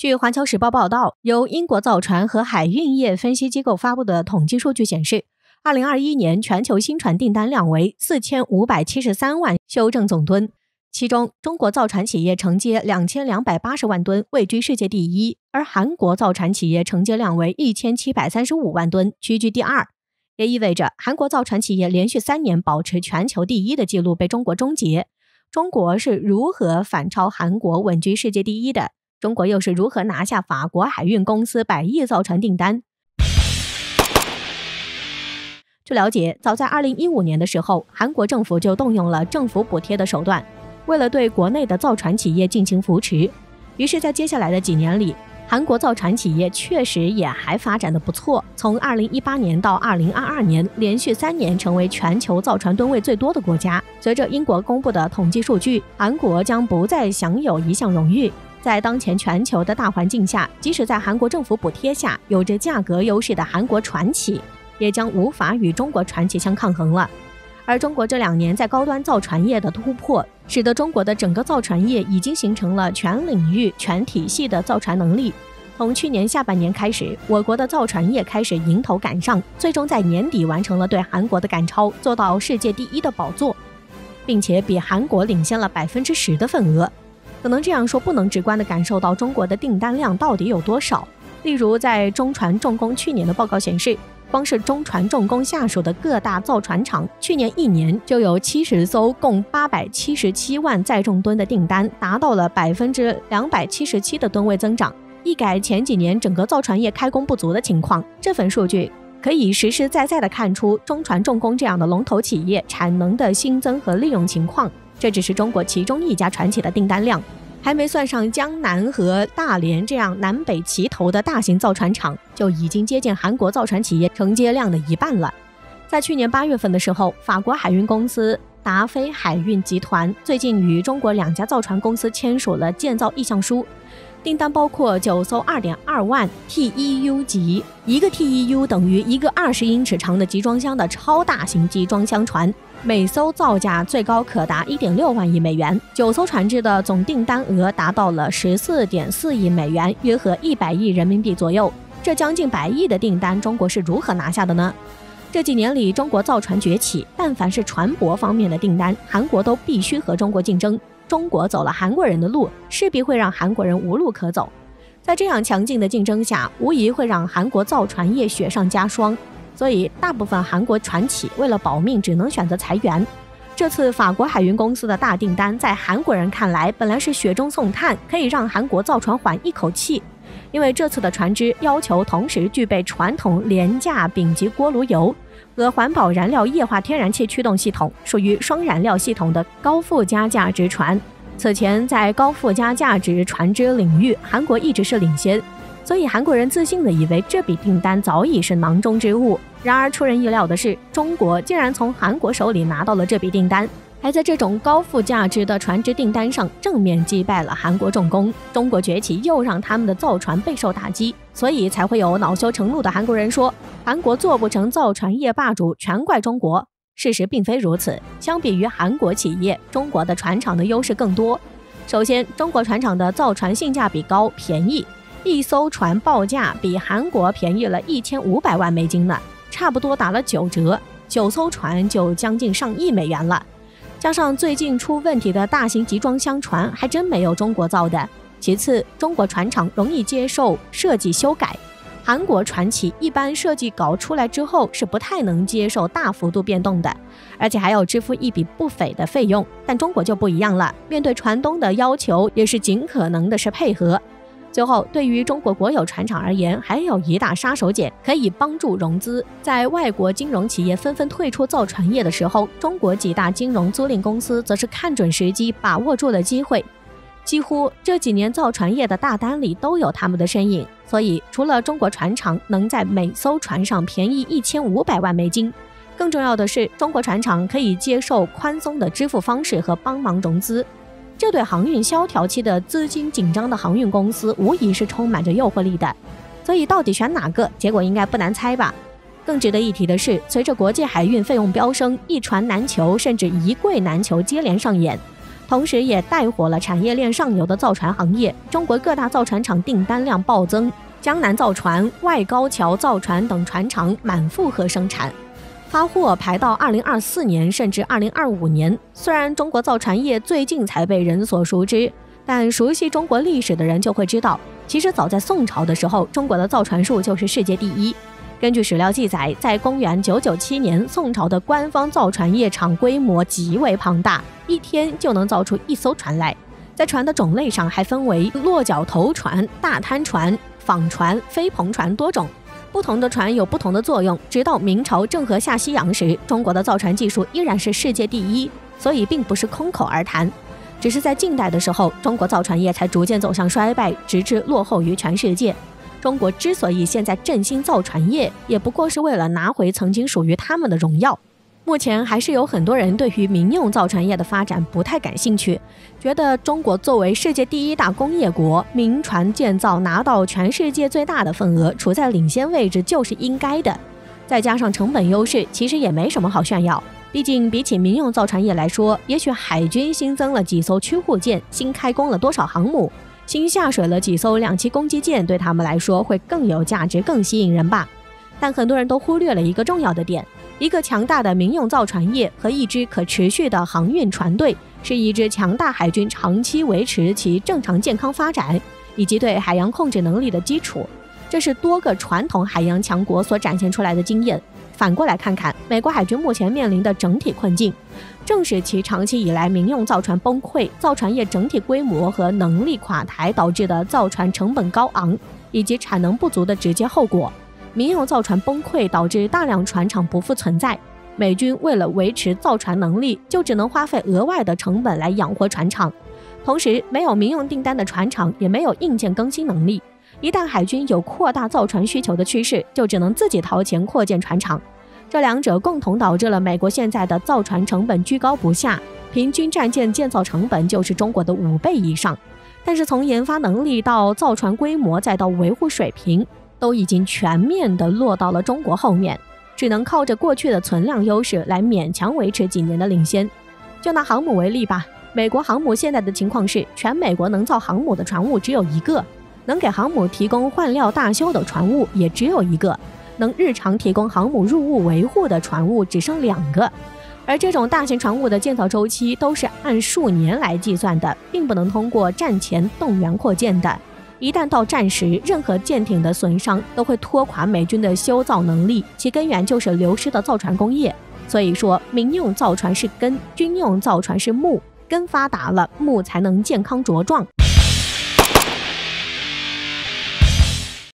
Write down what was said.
据环球时报报道，由英国造船和海运业分析机构发布的统计数据显示，2021年全球新船订单量为4573万修正总吨，其中中国造船企业承接2280万吨，位居世界第一，而韩国造船企业承接量为1735万吨，屈居第二。也意味着韩国造船企业连续3年保持全球第一的记录被中国终结。中国是如何反超韩国稳居世界第一的？中国又是如何拿下法国海运公司100亿造船订单？据了解，早在2015年的时候，韩国政府就动用了政府补贴的手段，为了对国内的造船企业进行扶持。于是在接下来的几年里，韩国造船企业确实也还发展得不错，从2018年到2022年，连续3年成为全球造船吨位最多的国家。随着英国公布的统计数据，韩国将不再享有一项荣誉。在当前全球的大环境下，即使在韩国政府补贴下，有着价格优势的韩国船企也将无法与中国船企相抗衡了。而中国这2年在高端造船业的突破，使得中国的整个造船业已经形成了全领域、全体系的造船能力。从去年下半年开始，我国的造船业开始迎头赶上，最终在年底完成了对韩国的赶超，做到世界第一的宝座，并且比韩国领先了10%的份额。可能这样说不能直观地感受到中国的订单量到底有多少。例如在中船重工去年的报告显示，光是中船重工下属的各大造船厂，去年1年就有70艘共877万载重吨的订单，达到了277%的吨位增长，一改前几年整个造船业开工不足的情况。这份数据可以实实在在地看出中船重工这样的龙头企业产能的新增和利用情况。这只是中国其中一家船企的订单量，还没算上江南和大连这样南北齐头的大型造船厂，就已经接近韩国造船企业承接量的1半了。在去年8月份的时候，法国海运公司达菲海运集团最近与中国2家造船公司签署了建造意向书，订单包括9艘2.2万 TEU 级，一个 TEU 等于一个20英尺长的集装箱的超大型集装箱船，每艘造价最高可达 1.6万亿美元，9艘船只的总订单额达到了 14.4 亿美元，约合100亿人民币左右。这将近100亿的订单，中国是如何拿下的呢？这几年里，中国造船崛起，但凡是船舶方面的订单，韩国都必须和中国竞争。中国走了韩国人的路，势必会让韩国人无路可走。在这样强劲的竞争下，无疑会让韩国造船业雪上加霜。所以大部分韩国船企为了保命，只能选择裁员。这次法国海运公司的大订单，在韩国人看来本来是雪中送炭，可以让韩国造船缓一口气。因为这次的船只要求同时具备传统廉价丙级锅炉油和环保燃料液化天然气驱动系统，属于双燃料系统的高附加价值船。此前在高附加价值船只领域，韩国一直是领先，所以韩国人自信地以为这笔订单早已是囊中之物。然而出人意料的是，中国竟然从韩国手里拿到了这笔订单，还在这种高附价值的船只订单上正面击败了韩国重工。中国崛起又让他们的造船备受打击，所以才会有恼羞成怒的韩国人说，韩国做不成造船业霸主，全怪中国。事实并非如此，相比于韩国企业，中国的船厂的优势更多。首先，中国船厂的造船性价比高、便宜，一艘船报价比韩国便宜了1500万美金呢，差不多打了9折，9艘船就将近上亿美元了。加上最近出问题的大型集装箱船，还真没有中国造的。其次，中国船厂容易接受设计修改，韩国船企一般设计稿出来之后是不太能接受大幅度变动的，而且还要支付一笔不菲的费用。但中国就不一样了，面对船东的要求，也是尽可能的是配合。最后，对于中国国有船厂而言，还有一大杀手锏，可以帮助融资。在外国金融企业纷纷退出造船业的时候，中国几大金融租赁公司则是看准时机，把握住了机会。几乎这几年造船业的大单里都有他们的身影。所以，除了中国船厂能在每艘船上便宜1500万美金，更重要的是，中国船厂可以接受宽松的支付方式和帮忙融资。这对航运萧条期的资金紧张的航运公司无疑是充满着诱惑力的，所以到底选哪个，结果应该不难猜吧。更值得一提的是，随着国际海运费用飙升，一船难求甚至一柜难求接连上演，同时也带火了产业链上游的造船行业。中国各大造船厂订单量暴增，江南造船、外高桥造船等船厂满负荷生产，发货排到2024年甚至2025年。虽然中国造船业最近才被人所熟知，但熟悉中国历史的人就会知道，其实早在宋朝的时候，中国的造船数就是世界第一。根据史料记载，在公元997年，宋朝的官方造船业厂规模极为庞大，一天就能造出1艘船来。在船的种类上还分为落脚头船、大滩船、纺船、飞篷船多种，不同的船有不同的作用。直到明朝郑和下西洋时，中国的造船技术依然是世界第一，所以并不是空口而谈。只是在近代的时候，中国造船业才逐渐走向衰败，直至落后于全世界。中国之所以现在振兴造船业，也不过是为了拿回曾经属于他们的荣耀。目前还是有很多人对于民用造船业的发展不太感兴趣，觉得中国作为世界第一大工业国，民船建造拿到全世界最大的份额，处在领先位置就是应该的。再加上成本优势，其实也没什么好炫耀。毕竟比起民用造船业来说，也许海军新增了几艘驱护舰，新开工了多少航母，新下水了几艘2栖攻击舰，对他们来说会更有价值，更吸引人吧。但很多人都忽略了一个重要的点，一个强大的民用造船业和一支可持续的航运船队，是一支强大海军长期维持其正常健康发展以及对海洋控制能力的基础。这是多个传统海洋强国所展现出来的经验。反过来看看美国海军目前面临的整体困境，正是其长期以来民用造船崩溃、造船业整体规模和能力垮台导致的造船成本高昂以及产能不足的直接后果。民用造船崩溃导致大量船厂不复存在，美军为了维持造船能力，就只能花费额外的成本来养活船厂。同时，没有民用订单的船厂也没有硬件更新能力。一旦海军有扩大造船需求的趋势，就只能自己掏钱扩建船厂。这两者共同导致了美国现在的造船成本居高不下，平均战舰建造成本就是中国的5倍以上。但是从研发能力到造船规模再到维护水平，都已经全面地落到了中国后面，只能靠着过去的存量优势来勉强维持几年的领先。就拿航母为例吧，美国航母现在的情况是，全美国能造航母的船坞只有1个，能给航母提供换料大修的船坞也只有1个，能日常提供航母入坞维护的船坞只剩2个。而这种大型船坞的建造周期都是按数年来计算的，并不能通过战前动员扩建的。一旦到战时，任何舰艇的损伤都会拖垮美军的修造能力，其根源就是流失的造船工业。所以说，民用造船是根，军用造船是木，根发达了，木才能健康茁壮。